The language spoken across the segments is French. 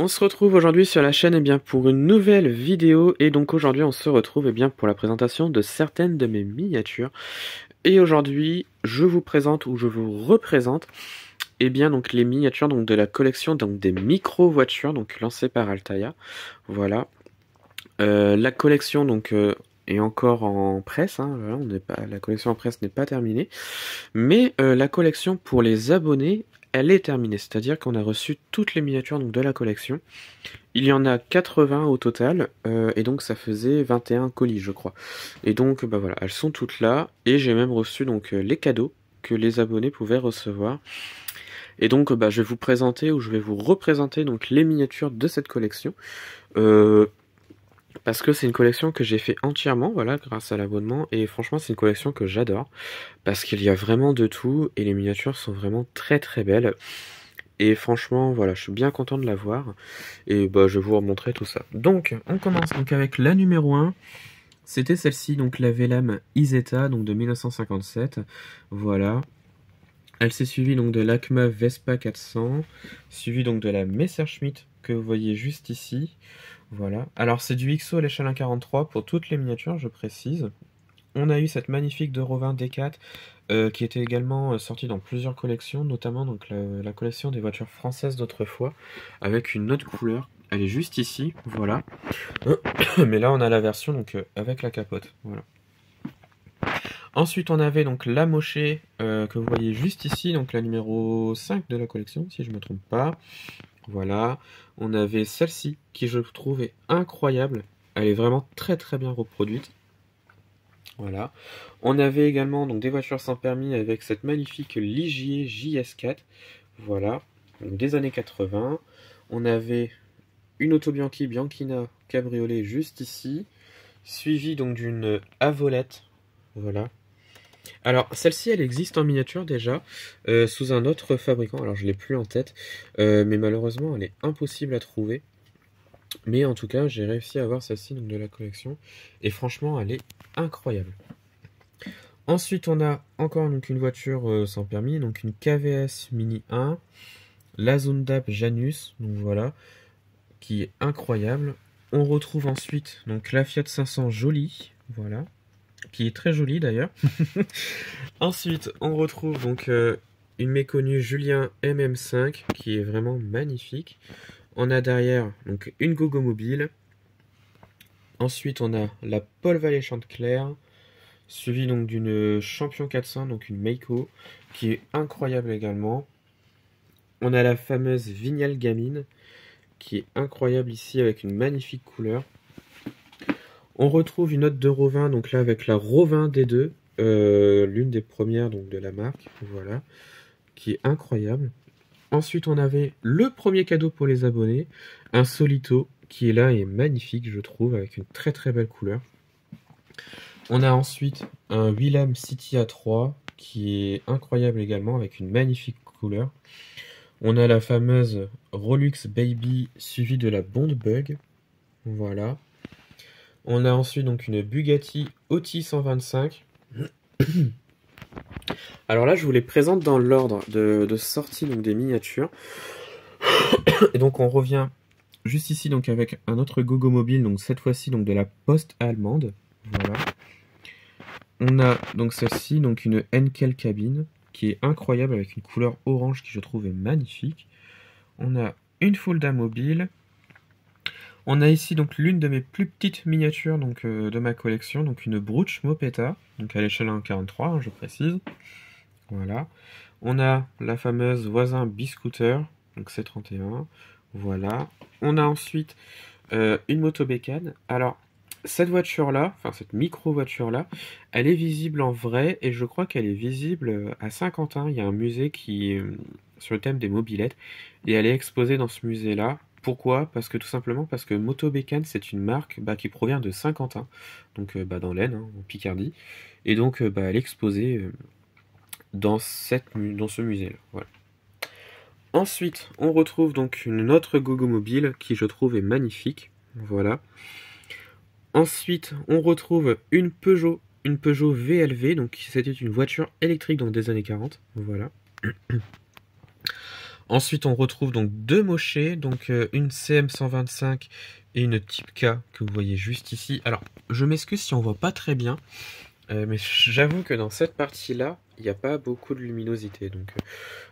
On se retrouve aujourd'hui sur la chaîne pour une nouvelle vidéo et donc aujourd'hui on se retrouve pour la présentation de certaines de mes miniatures. Et aujourd'hui je vous présente ou je vous représente donc les miniatures donc de la collection donc des micro voitures donc lancées par Altaïa. Voilà. La collection est encore en presse, hein, voilà, la collection en presse n'est pas terminée, mais la collection pour les abonnés elle est terminée, c'est-à-dire qu'on a reçu toutes les miniatures donc de la collection. Il y en a 80 au total, et donc ça faisait 21 colis, je crois. Et donc, bah voilà, elles sont toutes là, et j'ai même reçu donc les cadeaux que les abonnés pouvaient recevoir. Et donc, bah, je vais vous présenter, ou je vais vous représenter donc les miniatures de cette collection, parce que c'est une collection que j'ai fait entièrement, voilà, grâce à l'abonnement, et franchement, c'est une collection que j'adore, parce qu'il y a vraiment de tout, et les miniatures sont vraiment très très belles. Et franchement, voilà, je suis bien content de la voir. Et bah, je vais vous remontrer tout ça. Donc, on commence donc avec la numéro 1. C'était celle-ci, donc la Velam Isetta, donc de 1957. Voilà. Elle s'est suivie donc de l'Acma Vespa 400, suivie donc de la Messerschmitt que vous voyez juste ici. Voilà. Alors, c'est du XO à l'échelle 1,43 pour toutes les miniatures, je précise. On a eu cette magnifique de Rovin D4 qui était également sortie dans plusieurs collections, notamment donc la collection des voitures françaises d'autrefois, avec une autre couleur. Elle est juste ici, voilà. Mais là on a la version donc avec la capote, voilà. Ensuite on avait donc la Moché que vous voyez juste ici, donc la numéro 5 de la collection, si je ne me trompe pas. Voilà. On avait celle-ci qui je trouve est incroyable. Elle est vraiment très très bien reproduite. Voilà. On avait également donc des voitures sans permis avec cette magnifique Ligier JS4. Voilà. Donc des années 80. On avait une Auto Bianchina cabriolet juste ici, suivie donc d'une Avolette. Voilà. Alors celle-ci elle existe en miniature déjà sous un autre fabricant. Alors je l'ai plus en tête, mais malheureusement elle est impossible à trouver. Mais en tout cas j'ai réussi à avoir celle-ci de la collection et franchement elle est incroyable. Ensuite, on a encore donc une voiture sans permis, donc une KVS Mini 1, la Zundap Janus, donc voilà, qui est incroyable. On retrouve ensuite donc la Fiat 500 jolie, voilà, qui est très jolie d'ailleurs. Ensuite, on retrouve donc une méconnue Julien MM5, qui est vraiment magnifique. On a derrière donc une Gogo Mobile. Ensuite, on a la Paul Vallée Chanteclair, suivi donc d'une Champion 400, donc une Meiko, qui est incroyable également. On a la fameuse Vignale Gamine, qui est incroyable ici avec une magnifique couleur. On retrouve une autre de Rovin, donc là avec la Rovin D2, l'une des premières donc de la marque, voilà, qui est incroyable. Ensuite, on avait le premier cadeau pour les abonnés, un Solito, qui est là et magnifique, je trouve, avec une très très belle couleur. On a ensuite un Willem City A3 qui est incroyable également avec une magnifique couleur. On a la fameuse Rolux Baby suivie de la Bond Bug. Voilà. On a ensuite donc une Bugatti Oti 125. Alors là, je vous les présente dans l'ordre de sortie donc des miniatures. Et donc on revient juste ici donc avec un autre Gogo Mobile, donc cette fois-ci donc de la Poste allemande. Voilà. On a donc celle-ci, donc une Henkel cabine, qui est incroyable avec une couleur orange qui je trouve est magnifique. On a une Fulda mobile. On a ici donc l'une de mes plus petites miniatures donc, de ma collection, donc une Bruch Mopetta, donc à l'échelle 1,43, hein, je précise. Voilà. On a la fameuse Voisin B-Scooter, donc C31. Voilà. On a ensuite une moto bécane. Alors, cette voiture-là, enfin cette micro-voiture-là, elle est visible en vrai et je crois qu'elle est visible à Saint-Quentin. Il y a un musée qui est sur le thème des mobylettes et elle est exposée dans ce musée-là. Pourquoi? Parce que tout simplement parce que Moto Bécane c'est une marque qui provient de Saint-Quentin, donc dans l'Aisne, hein, en Picardie, et donc elle est exposée dans ce musée-là. Voilà. Ensuite, on retrouve donc une autre Gogo mobile qui je trouve est magnifique. Voilà. Ensuite, on retrouve une Peugeot VLV, donc c'était une voiture électrique dans des années 40. Voilà. Ensuite, on retrouve donc deux mochets, donc une CM125 et une Type K que vous voyez juste ici. Alors, je m'excuse si on voit pas très bien, mais j'avoue que dans cette partie-là, il n'y a pas beaucoup de luminosité, donc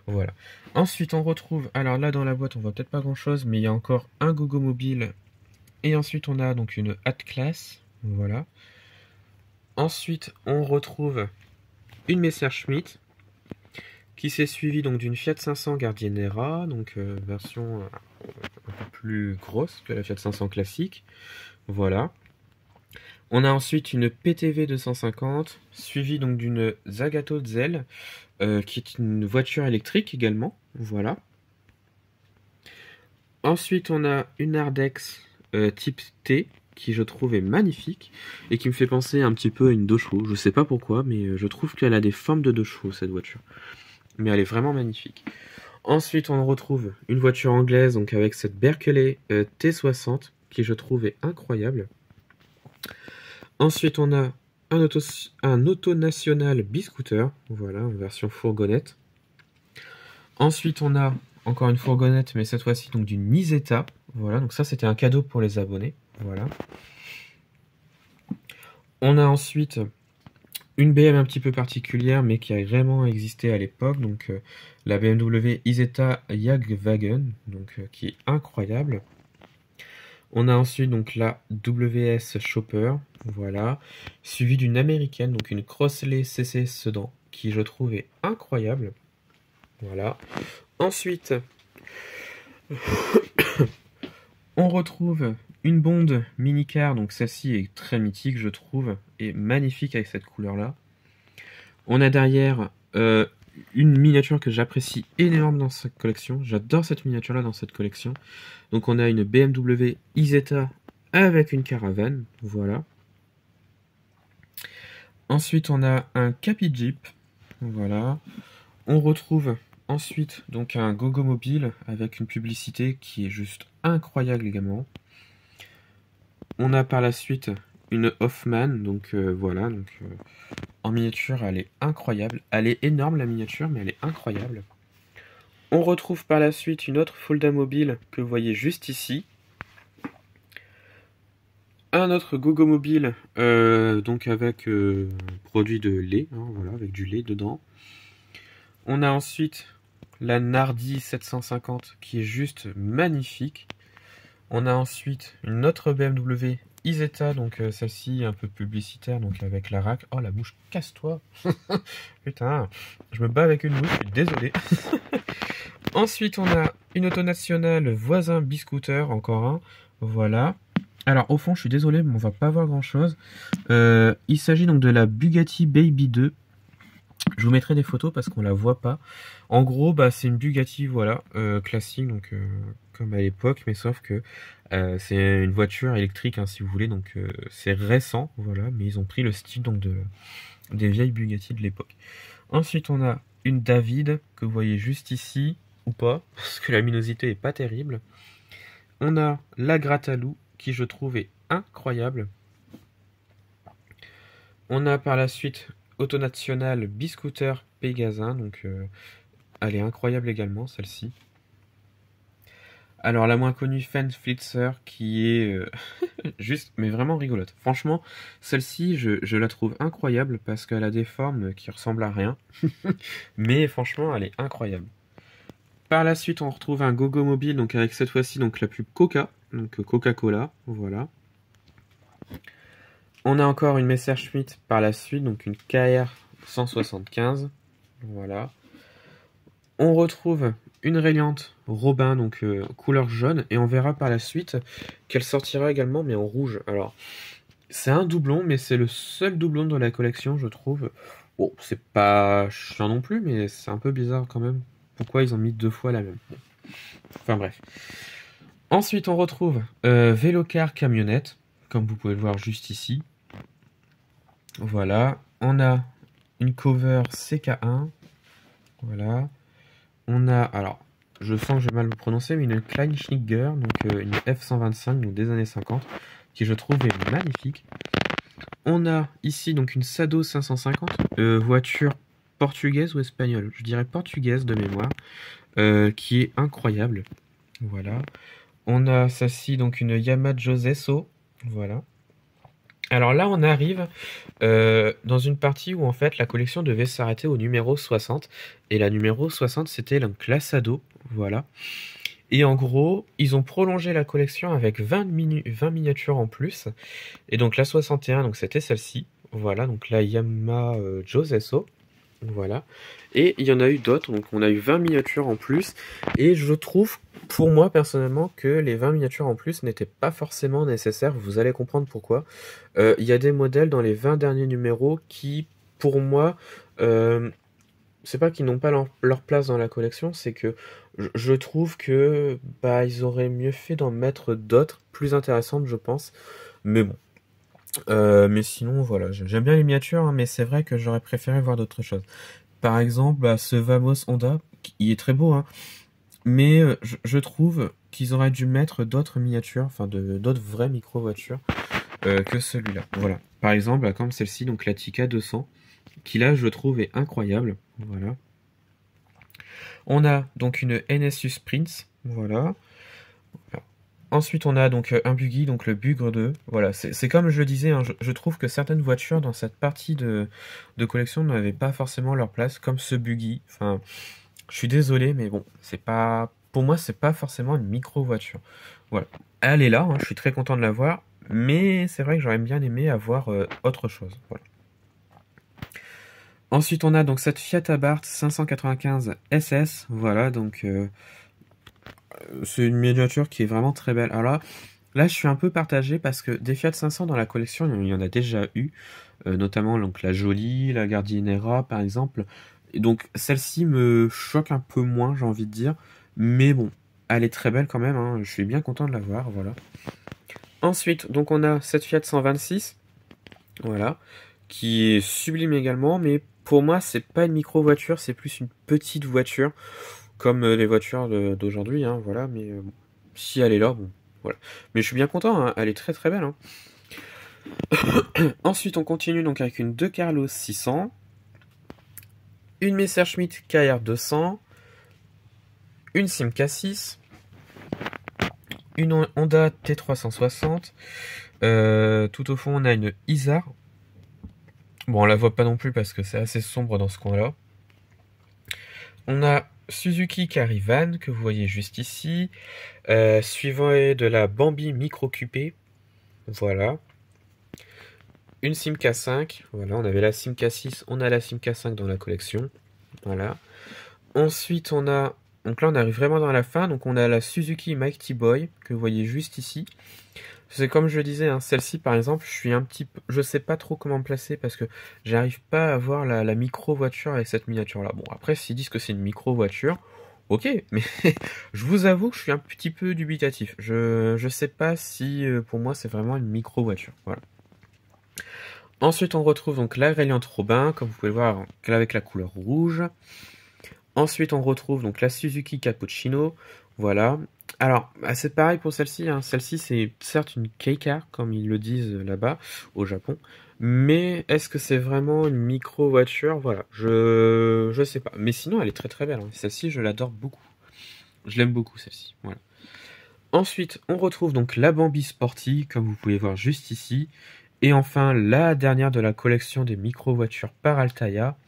voilà. Ensuite, on retrouve, alors là dans la boîte, on voit peut-être pas grand-chose, mais il y a encore un Gogo Mobile, et ensuite on a donc une Atlas, voilà. Ensuite, on retrouve une Messerschmitt, qui s'est suivi donc d'une Fiat 500 Gardiniera, donc version un peu plus grosse que la Fiat 500 classique. Voilà. On a ensuite une PTV 250, suivie donc d'une Zagato Zell, qui est une voiture électrique également. Voilà. Ensuite, on a une Ardex type T, qui je trouve est magnifique, et qui me fait penser un petit peu à une 2 chevaux. Je sais pas pourquoi, mais je trouve qu'elle a des formes de 2 chevaux, cette voiture. Mais elle est vraiment magnifique. Ensuite, on retrouve une voiture anglaise, donc avec cette Berkeley T60, qui je trouve est incroyable. Ensuite, on a un auto national B-scooter, voilà, en version fourgonnette. Ensuite, on a encore une fourgonnette, mais cette fois-ci donc d'une Niseta. Voilà, donc ça c'était un cadeau pour les abonnés. Voilà. On a ensuite une BM un petit peu particulière, mais qui a vraiment existé à l'époque, donc la BMW Isetta Jagdwagen, donc qui est incroyable. On a ensuite donc la WS Chopper, voilà, suivie d'une américaine, donc une Crossley CC Sedan, qui je trouve est incroyable. Voilà. Ensuite, on retrouve une Bond minicar, donc celle-ci est très mythique, je trouve, et magnifique avec cette couleur-là. On a derrière une miniature que j'apprécie énormément dans cette collection. J'adore cette miniature-là dans cette collection. Donc on a une BMW Isetta avec une caravane, voilà. Ensuite, on a un Capi Jeep, voilà. On retrouve ensuite donc un Gogo Mobile avec une publicité qui est juste incroyable également. On a par la suite une Hoffman, donc voilà, donc en miniature, elle est incroyable. Elle est énorme la miniature, mais elle est incroyable. On retrouve par la suite une autre Fulda Mobile que vous voyez juste ici. Un autre Gogo Mobile, donc avec produit de lait, hein, voilà, avec du lait dedans. On a ensuite la Nardi 750 qui est juste magnifique. On a ensuite une autre BMW Isetta, donc celle-ci un peu publicitaire, donc avec la rack. Oh la mouche, casse-toi. Putain, je me bats avec une mouche, je suis désolé. Ensuite, on a une auto nationale voisin B-scooter, encore un. Voilà. Alors, au fond, je suis désolé, mais on va pas voir grand-chose. Il s'agit donc de la Bugatti Baby 2. Je vous mettrai des photos parce qu'on la voit pas. En gros, bah, c'est une Bugatti, voilà, classique, donc comme à l'époque, mais sauf que c'est une voiture électrique, hein, si vous voulez, donc c'est récent, voilà, mais ils ont pris le style donc des vieilles Bugatti de l'époque. Ensuite, on a une David que vous voyez juste ici, ou pas, parce que la luminosité est pas terrible. On a la Gratalou qui je trouve est incroyable. On a par la suite Auto National B-scooter Pégasin, donc elle est incroyable également celle-ci. Alors la moins connue Fendt Flitzer qui est juste mais vraiment rigolote. Franchement celle-ci je la trouve incroyable parce qu'elle a des formes qui ressemblent à rien. Mais franchement elle est incroyable. Par la suite on retrouve un Gogo Mobile donc avec cette fois-ci donc la pub Coca, donc Coca-Cola, voilà. On a encore une Messerschmitt par la suite, donc une KR 175, voilà. On retrouve une rayante Robin, donc couleur jaune, et on verra par la suite qu'elle sortira également, mais en rouge. Alors, c'est un doublon, mais c'est le seul doublon de la collection, je trouve. Bon, c'est pas chiant non plus, mais c'est un peu bizarre quand même. Pourquoi ils ont mis 2 fois la même? Enfin bref. Ensuite, on retrouve Vélocar camionnette, comme vous pouvez le voir juste ici. Voilà. On a une cover CK1. Voilà. On a, alors, je sens que je vais mal le prononcer, mais une Kleinschnigger, donc une F125, donc des années 50, qui je trouve est magnifique. On a ici donc une Sado 550, voiture portugaise ou espagnole? Je dirais portugaise de mémoire. qui est incroyable. Voilà. On a celle-ci, donc une Yamajo Zesso. Voilà. Alors là, on arrive dans une partie où en fait la collection devait s'arrêter au numéro 60. Et la numéro 60, c'était la classe ado. Voilà. Et en gros, ils ont prolongé la collection avec 20 miniatures en plus. Et donc la 61, donc c'était celle-ci. Voilà, donc la Yamajo Zesso. Voilà. Et il y en a eu d'autres, donc on a eu 20 miniatures en plus. Et je trouve, pour moi personnellement, que les 20 miniatures en plus n'étaient pas forcément nécessaires. Vous allez comprendre pourquoi. Il y a des modèles dans les 20 derniers numéros qui, pour moi, c'est pas qu'ils n'ont pas leur place dans la collection, c'est que je trouve que bah ils auraient mieux fait d'en mettre d'autres plus intéressantes, je pense. Mais bon. Mais sinon, voilà, j'aime bien les miniatures, hein, mais c'est vrai que j'aurais préféré voir d'autres choses. Par exemple, bah, ce Vamos Honda, il est très beau, hein, mais je trouve qu'ils auraient dû mettre d'autres miniatures, enfin d'autres vraies micro-voitures que celui-là. Voilà. Par exemple, bah, comme celle-ci, donc la Tika 200, qui là, je trouve, est incroyable. Voilà. On a donc une NSU Sprint, voilà. Ensuite, on a donc un buggy, donc le Bugre 2. Voilà, c'est comme je le disais, hein, je trouve que certaines voitures dans cette partie de collection n'avaient pas forcément leur place, comme ce buggy. Enfin, je suis désolé, mais bon, c'est pas, pour moi, c'est pas forcément une micro-voiture. Voilà, elle est là, hein, je suis très content de la voir, mais c'est vrai que j'aurais bien aimé avoir autre chose. Voilà. Ensuite, on a donc cette Fiat Abarth 595 SS. Voilà, donc c'est une miniature qui est vraiment très belle. Alors là, je suis un peu partagé parce que des Fiat 500 dans la collection, il y en a déjà eu, notamment donc la Jolie, la Gardinera par exemple. Et donc celle-ci me choque un peu moins, j'ai envie de dire, mais bon, elle est très belle quand même, hein, je suis bien content de la voir, voilà. Ensuite, donc on a cette Fiat 126, voilà, qui est sublime également, mais pour moi, c'est pas une micro-voiture, c'est plus une petite voiture, comme les voitures d'aujourd'hui, hein, voilà, mais bon, si elle est là, bon, voilà. Mais je suis bien content, hein, elle est très très belle, hein. Ensuite, on continue donc avec une De Carlos 600, une Messerschmitt KR 200, une Simca 6, une Honda T360, tout au fond on a une Isar. Bon, on la voit pas non plus parce que c'est assez sombre dans ce coin-là. On a Suzuki Carivan que vous voyez juste ici, suivant de la Bambi Micro Coupé. Voilà. Une Simca 5, voilà, on avait la Simca 6, on a la Simca 5 dans la collection. Voilà. Ensuite, on a, donc là on arrive vraiment dans la fin, donc on a la Suzuki Mighty Boy que vous voyez juste ici. C'est comme je le disais, hein, celle-ci par exemple, je suis un petit peu, je sais pas trop comment me placer parce que j'arrive pas à voir la micro voiture avec cette miniature là. Bon, après s'ils disent que c'est une micro voiture, ok, mais je vous avoue que je suis un petit peu dubitatif. Je sais pas si pour moi c'est vraiment une micro voiture. Voilà. Ensuite, on retrouve donc la Reliant Robin, comme vous pouvez le voir, avec la couleur rouge. Ensuite, on retrouve donc la Suzuki Cappuccino. Voilà. Alors, bah, c'est pareil pour celle-ci, hein. Celle-ci, c'est certes une K-Car, comme ils le disent là-bas, au Japon. Mais est-ce que c'est vraiment une micro-voiture? Voilà. Je sais pas. Mais sinon, elle est très très belle, hein. Celle-ci, je l'adore beaucoup. Je l'aime beaucoup, celle-ci. Voilà. Ensuite, on retrouve donc la Bambi Sporty, comme vous pouvez voir juste ici. Et enfin, la dernière de la collection des micro-voitures par Altaïa,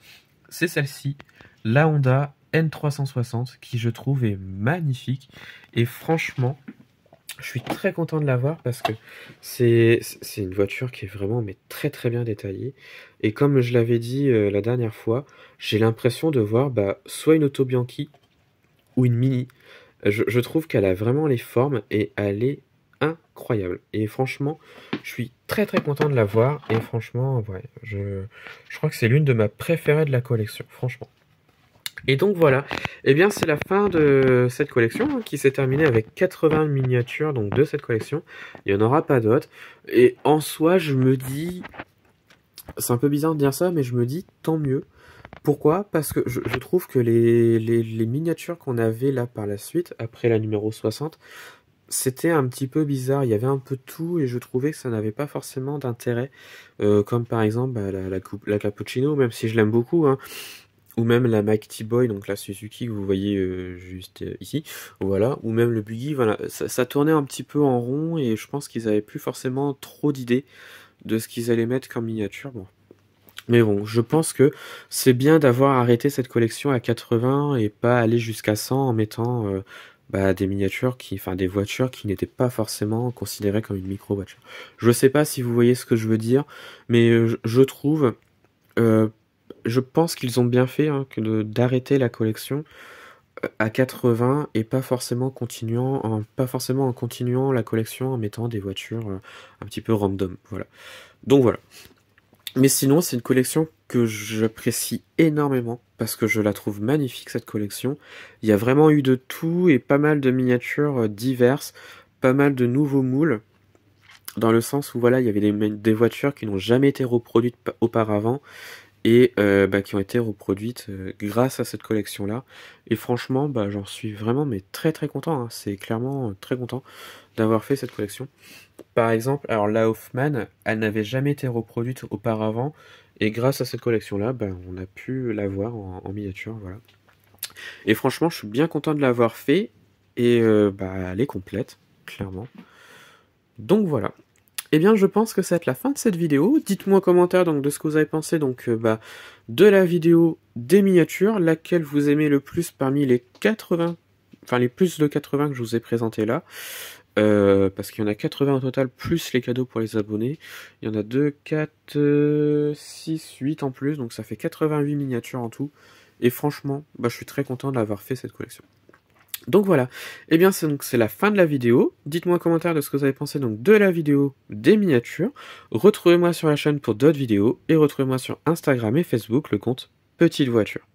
c'est celle-ci, la Honda N360, qui je trouve est magnifique. Et franchement, je suis très content de l'avoir parce que c'est une voiture qui est vraiment mais très très bien détaillée. Et comme je l'avais dit la dernière fois, j'ai l'impression de voir bah, soit une Auto Bianchi ou une Mini. Je trouve qu'elle a vraiment les formes et elle est incroyable. Et franchement, je suis très très content de la voir. Et franchement, ouais, je crois que c'est l'une de ma préférées de la collection, franchement. Et donc voilà, et bien c'est la fin de cette collection hein, qui s'est terminée avec 80 miniatures donc de cette collection. Il n'y en aura pas d'autres. Et en soi, je me dis, c'est un peu bizarre de dire ça, mais je me dis tant mieux. Pourquoi? Parce que je trouve que les miniatures qu'on avait là par la suite, après la numéro 60, c'était un petit peu bizarre. Il y avait un peu de tout et je trouvais que ça n'avait pas forcément d'intérêt. Comme par exemple bah, la Cappuccino, même si je l'aime beaucoup, hein. ou même la Mighty Boy, donc la Suzuki que vous voyez juste ici, voilà, ou même le Buggy, voilà, ça tournait un petit peu en rond et je pense qu'ils avaient plus forcément trop d'idées de ce qu'ils allaient mettre comme miniature. Bon. Mais bon, je pense que c'est bien d'avoir arrêté cette collection à 80 et pas aller jusqu'à 100 en mettant des miniatures enfin des voitures qui n'étaient pas forcément considérées comme une micro-voiture. Je sais pas si vous voyez ce que je veux dire, mais je trouve, euh, je pense qu'ils ont bien fait hein, d'arrêter la collection à 80 et pas forcément en continuant la collection en mettant des voitures un petit peu random. Voilà. Donc voilà. Mais sinon, c'est une collection que j'apprécie énormément parce que je la trouve magnifique cette collection. Il y a vraiment eu de tout et pas mal de miniatures diverses, pas mal de nouveaux moules, dans le sens où voilà, il y avait des voitures qui n'ont jamais été reproduites auparavant et qui ont été reproduites grâce à cette collection-là. Et franchement, j'en suis vraiment mais très très content. Hein. C'est clairement très content d'avoir fait cette collection. Par exemple, alors la Hoffman, elle n'avait jamais été reproduite auparavant, et grâce à cette collection-là, on a pu la voir en miniature, voilà. Et franchement, je suis bien content de l'avoir fait, et elle est complète, clairement. Donc voilà. Eh bien, je pense que ça va être la fin de cette vidéo. Dites-moi en commentaire donc de ce que vous avez pensé donc de la vidéo des miniatures, laquelle vous aimez le plus parmi les 80, enfin les plus de 80 que je vous ai présenté là. Parce qu'il y en a 80 au total, plus les cadeaux pour les abonnés. Il y en a 2, 4, 6, 8 en plus, donc ça fait 88 miniatures en tout. Et franchement, je suis très content d'avoir fait cette collection. Donc voilà, et bien c'est la fin de la vidéo. Dites-moi en commentaire de ce que vous avez pensé donc de la vidéo des miniatures. Retrouvez-moi sur la chaîne pour d'autres vidéos, et retrouvez-moi sur Instagram et Facebook, le compte Petite Voiture.